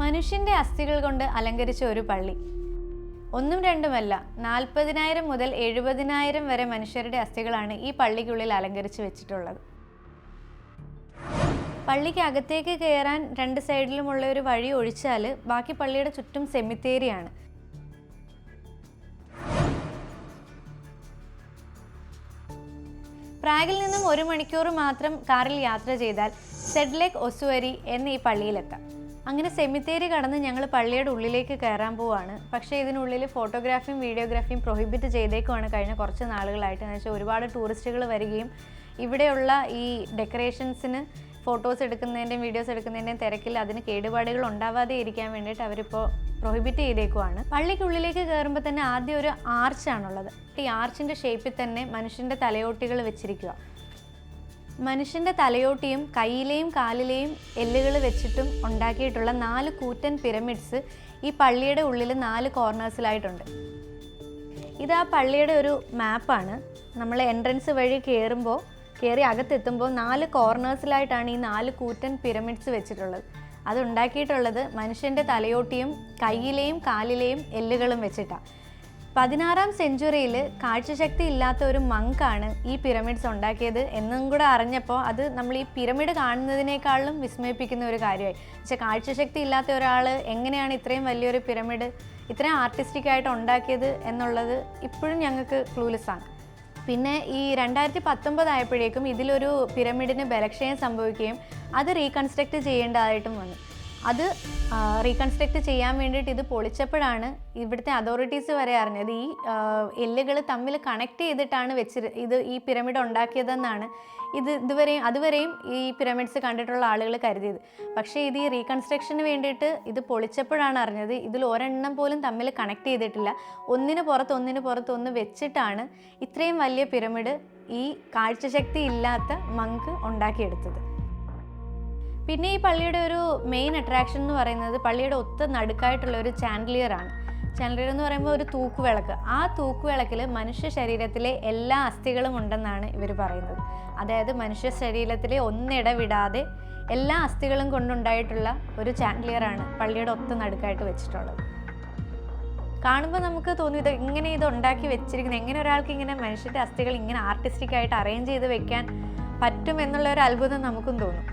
മനുഷ്യന്റെ അസ്ഥികൾ കൊണ്ട് അലങ്കരിച്ച ഒരു പള്ളി. ഒന്നും രണ്ടുമല്ല, 40,000 മുതൽ 70,000 വരെ മനുഷ്യരുടെ അസ്ഥികളാണ് ഈ പള്ളിക്കുള്ളിൽ അലങ്കരിച്ച് വെച്ചിട്ടുള്ളത്. പള്ളിക്ക് അകത്തേക്ക് കയറാൻ രണ്ട് സൈഡിലുമുള്ള ഒരു വഴി ഒഴിച്ചാൽ ബാക്കി പള്ളിയുടെ ചുറ്റും സെമിത്തേരിയാണ്. പ്രാഗിൽ നിന്നും 1 മണിക്കൂർ മാത്രം കാറിൽ യാത്ര ചെയ്താൽ സെഡ്ലെക് ഒസുവരി എന്ന ഈ പള്ളിയിലെത്താം. അങ്ങനെ സെമിത്തേരി കടന്ന് ഞങ്ങൾ പള്ളിയുടെ ഉള്ളിലേക്ക് കയറാൻ പോവാണ്. പക്ഷേ ഇതിനുള്ളിൽ ഫോട്ടോഗ്രാഫിയും വീഡിയോഗ്രാഫിയും പ്രൊഹിബിറ്റ് ചെയ്തേക്കുവാണ് കഴിഞ്ഞ കുറച്ച് നാളുകളായിട്ട്. എന്ന് വെച്ചാൽ ഒരുപാട് ടൂറിസ്റ്റുകൾ വരികയും ഇവിടെയുള്ള ഈ ഡെക്കറേഷൻസിന് ഫോട്ടോസ് എടുക്കുന്നതിൻ്റെയും വീഡിയോസ് എടുക്കുന്നതിൻ്റെയും തിരക്കിൽ അതിന് കേടുപാടുകൾ ഉണ്ടാവാതെ ഇരിക്കാൻ വേണ്ടിയിട്ട് അവരിപ്പോൾ പ്രൊഹിബിറ്റ് ചെയ്തേക്കുവാണ്. പള്ളിക്കുള്ളിലേക്ക് കയറുമ്പോൾ തന്നെ ആദ്യം ഒരു ആർച്ചാണുള്ളത്. ഈ ആർച്ചിൻ്റെ ഷേപ്പിൽ തന്നെ മനുഷ്യൻ്റെ തലയോട്ടികൾ വെച്ചിരിക്കുക. മനുഷ്യൻ്റെ തലയോട്ടിയും കയ്യിലെയും കാലിലെയും എല്ലുകൾ വെച്ചിട്ടും ഉണ്ടാക്കിയിട്ടുള്ള 4 കൂറ്റൻ പിരമിഡ്സ് ഈ പള്ളിയുടെ ഉള്ളിൽ 4 കോർണേഴ്സിലായിട്ടുണ്ട്. ഇത് ആ പള്ളിയുടെ ഒരു മാപ്പാണ്. നമ്മൾ എൻട്രൻസ് വഴി കയറി അകത്തെത്തുമ്പോൾ 4 കോർണേഴ്സിലായിട്ടാണ് ഈ 4 കൂറ്റൻ പിരമിഡ്സ് വെച്ചിട്ടുള്ളത്. അത് ഉണ്ടാക്കിയിട്ടുള്ളത് മനുഷ്യൻ്റെ തലയോട്ടിയും കയ്യിലെയും കാലിലെയും എല്ലുകളും വെച്ചിട്ടാണ്. 16ാം സെഞ്ച്വറിയിൽ കാഴ്ചശക്തി ഇല്ലാത്ത ഒരു മങ്കാണ് ഈ പിരമിഡ്സ് ഉണ്ടാക്കിയത് എന്നും കൂടെ അറിഞ്ഞപ്പോൾ അത് നമ്മൾ ഈ പിരമിഡ് കാണുന്നതിനേക്കാളും വിസ്മയിപ്പിക്കുന്ന ഒരു കാര്യമായി. പക്ഷേ കാഴ്ചശക്തി ഇല്ലാത്ത ഒരാൾ എങ്ങനെയാണ് ഇത്രയും വലിയൊരു പിരമിഡ് ഇത്രയും ആർട്ടിസ്റ്റിക്കായിട്ട് ഉണ്ടാക്കിയത് എന്നുള്ളത് ഇപ്പോഴും ഞങ്ങൾക്ക് ക്ലൂലെസ് ആണ്. പിന്നെ ഈ 2019 ആയപ്പോഴേക്കും ഇതിലൊരു പിരമിഡിന് ബലക്ഷയം സംഭവിക്കുകയും അത് റീകൺസ്ട്രക്റ്റ് ചെയ്യേണ്ടതായിട്ടും വന്നു. അത് റീകൺസ്ട്രക്റ്റ് ചെയ്യാൻ വേണ്ടിയിട്ട് ഇത് പൊളിച്ചപ്പോഴാണ് ഇവിടുത്തെ അതോറിറ്റീസ് വരെ അറിഞ്ഞത് ഈ എല്ലുകൾ തമ്മിൽ കണക്ട് ചെയ്തിട്ടാണ് ഈ പിരമിഡ് ഉണ്ടാക്കിയതെന്നാണ് അതുവരെയും ഈ പിരമിഡ്സ് കണ്ടിട്ടുള്ള ആളുകൾ കരുതിയത്. പക്ഷേ ഇത് ഈ റീകൺസ്ട്രക്ഷന് വേണ്ടിയിട്ട് ഇത് പൊളിച്ചപ്പോഴാണ് അറിഞ്ഞത് ഇതിൽ ഒരെണ്ണം പോലും തമ്മിൽ കണക്ട് ചെയ്തിട്ടില്ല. ഒന്നിന് പുറത്ത് ഒന്ന് വെച്ചിട്ടാണ് ഇത്രയും വലിയ പിരമിഡ് ഈ കാഴ്ചശക്തി ഇല്ലാത്ത മങ്ക് ഉണ്ടാക്കിയെടുത്തത്. പിന്നെ ഈ പള്ളിയുടെ ഒരു മെയിൻ അട്രാക്ഷൻ എന്ന് പറയുന്നത് പള്ളിയുടെ നടുക്കായിട്ടുള്ള ഒരു ചാൻഡലിയർ ആണ്. ചാൻഡലിയർ എന്ന് പറയുമ്പോൾ ഒരു തൂക്കുവിളക്ക്. ആ തൂക്കുവിളക്കിൽ മനുഷ്യ ശരീരത്തിലെ എല്ലാ അസ്ഥികളും ഉണ്ടെന്നാണ് ഇവർ പറയുന്നത്. അതായത് മനുഷ്യ ശരീരത്തിലെ ഒന്നിടവിടാതെ എല്ലാ അസ്ഥികളും കൊണ്ടുണ്ടായിട്ടുള്ള ഒരു ചാൻഡലിയർ ആണ് പള്ളിയുടെ നടുക്കായിട്ട് വെച്ചിട്ടുള്ളത്. കാണുമ്പോൾ നമുക്ക് തോന്നി ഇത് ഉണ്ടാക്കി വെച്ചിരിക്കുന്നത് എങ്ങനെ ഒരാൾക്ക് ഇങ്ങനെ മനുഷ്യൻ്റെ അസ്ഥികൾ ഇങ്ങനെ ആർട്ടിസ്റ്റിക്കായിട്ട് അറേഞ്ച് ചെയ്ത് വെക്കാൻ പറ്റും എന്നുള്ള ഒരു അത്ഭുതം നമുക്കും തോന്നും.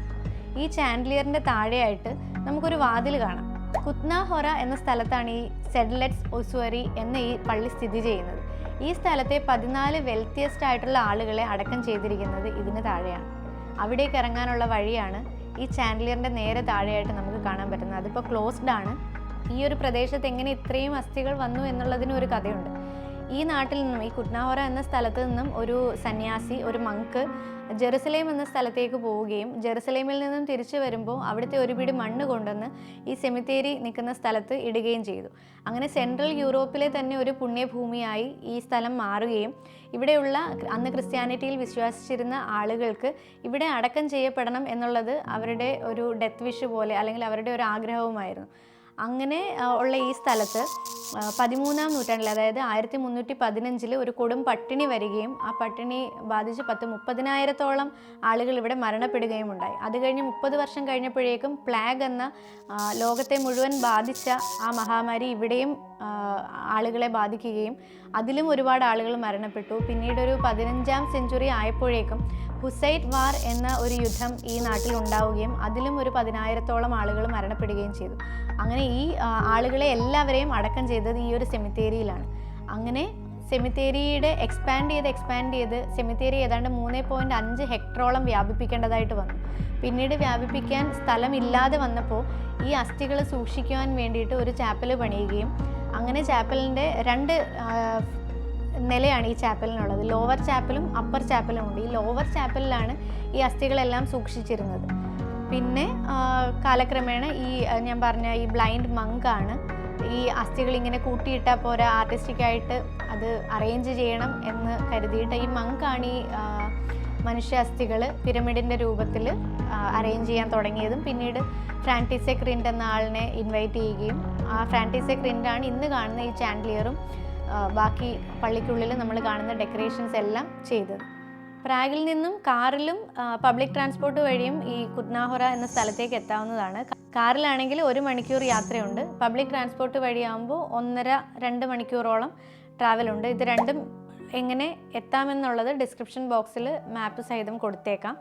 ഈ ചാൻഡലിയറിൻ്റെ താഴെയായിട്ട് നമുക്കൊരു വാതിൽ കാണാം. കുത്നാഹൊറ എന്ന സ്ഥലത്താണ് ഈ സെഡ്ലെക്സ് ഒസുവരി എന്ന ഈ പള്ളി സ്ഥിതി ചെയ്യുന്നത്. ഈ സ്ഥലത്തെ 14 വെൽത്തിയസ്റ്റ് ആയിട്ടുള്ള ആളുകളെ അടക്കം ചെയ്തിരിക്കുന്നത് ഇതിന് താഴെയാണ്. അവിടേക്ക് ഇറങ്ങാനുള്ള വഴിയാണ് ഈ ചാൻഡലിയറിൻ്റെ നേരെ താഴെയായിട്ട് നമുക്ക് കാണാൻ പറ്റുന്നത്. അതിപ്പോൾ ക്ലോസ്ഡ് ആണ്. ഈ ഒരു പ്രദേശത്ത് എങ്ങനെ ഇത്രയും അസ്ഥികൾ വന്നു എന്നുള്ളതിന് ഒരു കഥയുണ്ട്. ഈ നാട്ടിൽ നിന്നും ഈ കുത്നാഹൊറ എന്ന സ്ഥലത്ത് നിന്നും ഒരു സന്യാസി, ഒരു മങ്ക് ജെറുസലേം എന്ന സ്ഥലത്തേക്ക് പോവുകയും ജെറുസലേമിൽ നിന്നും തിരിച്ചു വരുമ്പോൾ അവിടുത്തെ ഒരു പിടി മണ്ണ് കൊണ്ടുവന്ന് ഈ സെമിത്തേരി നിൽക്കുന്ന സ്ഥലത്ത് ഇടുകയും ചെയ്തു. അങ്ങനെ സെൻട്രൽ യൂറോപ്പിലെ തന്നെ ഒരു പുണ്യഭൂമിയായി ഈ സ്ഥലം മാറുകയും ഇവിടെയുള്ള അന്ന് ക്രിസ്ത്യാനിറ്റിയിൽ വിശ്വസിച്ചിരുന്ന ആളുകൾക്ക് ഇവിടെ അടക്കം ചെയ്യപ്പെടണം എന്നുള്ളത് അവരുടെ ഒരു ഡെത്ത് വിഷ് പോലെ അല്ലെങ്കിൽ അവരുടെ ഒരു ആഗ്രഹവുമായിരുന്നു. അങ്ങനെ ഉള്ള ഈ സ്ഥലത്ത് 13ാം നൂറ്റാണ്ടിൽ, അതായത് 1315 ഒരു കൊടും പട്ടിണി വരികയും ആ പട്ടിണി ബാധിച്ച് 30,000-ഓളം ആളുകൾ ഇവിടെ മരണപ്പെടുകയും ഉണ്ടായി. അത് കഴിഞ്ഞ് 30 വർഷം കഴിഞ്ഞപ്പോഴേക്കും പ്ലാഗ് എന്ന ലോകത്തെ മുഴുവൻ ബാധിച്ച ആ മഹാമാരി ഇവിടെയും ആളുകളെ ബാധിക്കുകയും അതിലും ഒരുപാട് ആളുകൾ മരണപ്പെട്ടു. പിന്നീട് ഒരു 15ാം സെഞ്ച്വറി ആയപ്പോഴേക്കും ഹുസൈറ്റ് വാർ എന്ന ഒരു യുദ്ധം ഈ നാട്ടിൽ ഉണ്ടാവുകയും അതിലും ഒരു 10,000-ഓളം ആളുകൾ മരണപ്പെടുകയും ചെയ്തു. അങ്ങനെ ഈ ആളുകളെ എല്ലാവരെയും അടക്കം ചെയ്തത് ഈ ഒരു സെമിത്തേരിയിലാണ്. അങ്ങനെ സെമിത്തേരിയുടെ എക്സ്പാൻഡ് ചെയ്ത് സെമിത്തേരി ഏതാണ്ട് 3.5 ഹെക്ടറോളം വ്യാപിപ്പിക്കേണ്ടതായിട്ട് വന്നു. പിന്നീട് വ്യാപിപ്പിക്കാൻ സ്ഥലമില്ലാതെ വന്നപ്പോൾ ഈ അസ്ഥികൾ സൂക്ഷിക്കുവാൻ വേണ്ടിയിട്ട് ഒരു ചാപ്പൽ പണിയുകയും അങ്ങനെ ചാപ്പലിൻ്റെ 2 നിലയാണ് ഈ ചാപ്പലിനുള്ളത്. ലോവർ ചാപ്പലും അപ്പർ ചാപ്പലും ഉണ്ട്. ഈ ലോവർ ചാപ്പലിലാണ് ഈ അസ്ഥികളെല്ലാം സൂക്ഷിച്ചിരുന്നത്. പിന്നെ കാലക്രമേണ ഞാൻ പറഞ്ഞ ഈ ബ്ലൈൻഡ് മങ്കാണ് ഈ അസ്ഥികൾ ഇങ്ങനെ കൂട്ടിയിട്ടാൽ പോരാ, ആർട്ടിസ്റ്റിക്കായിട്ട് അത് അറേഞ്ച് ചെയ്യണം എന്ന് കരുതിയിട്ട് ഈ മങ്കാണ് ഈ മനുഷ്യ അസ്ഥികൾ പിരമിഡിൻ്റെ രൂപത്തിൽ അറേഞ്ച് ചെയ്യാൻ തുടങ്ങിയതും. പിന്നീട് ഫ്രാൻറ്റിസെക് റിൻഡ് എന്ന ആളിനെ ഇൻവൈറ്റ് ചെയ്യുകയും ആ ഫ്രാൻറ്റിസെക് റിൻഡാണ് ഇന്ന് കാണുന്ന ഈ ചാൻഡലിയറും ബാക്കി പള്ളിക്കുള്ളിൽ നമ്മൾ കാണുന്ന ഡെക്കറേഷൻസ് എല്ലാം ചെയ്തത്. പ്രാഗിൽ നിന്നും കാറിലും പബ്ലിക് ട്രാൻസ്പോർട്ട് വഴിയും ഈ കുത്നാഹൊറ എന്ന സ്ഥലത്തേക്ക് എത്താവുന്നതാണ്. കാറിലാണെങ്കിൽ 1 മണിക്കൂർ യാത്രയുണ്ട്. പബ്ലിക് ട്രാൻസ്പോർട്ട് വഴിയാകുമ്പോൾ 1.5-2 മണിക്കൂറോളം ട്രാവലുണ്ട്. ഇത് രണ്ടും എങ്ങനെ എത്താമെന്നുള്ളത് ഡിസ്ക്രിപ്ഷൻ ബോക്സിൽ മാപ്പ് സഹിതം കൊടുത്തേക്കാം.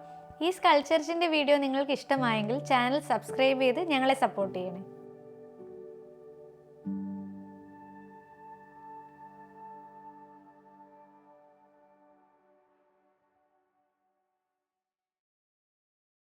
ഈ സ്കൾപ്ചർസിൻ്റെ വീഡിയോ നിങ്ങൾക്ക് ഇഷ്ടമായെങ്കിൽ ചാനൽ സബ്സ്ക്രൈബ് ചെയ്ത് ഞങ്ങളെ സപ്പോർട്ട് ചെയ്യണേ.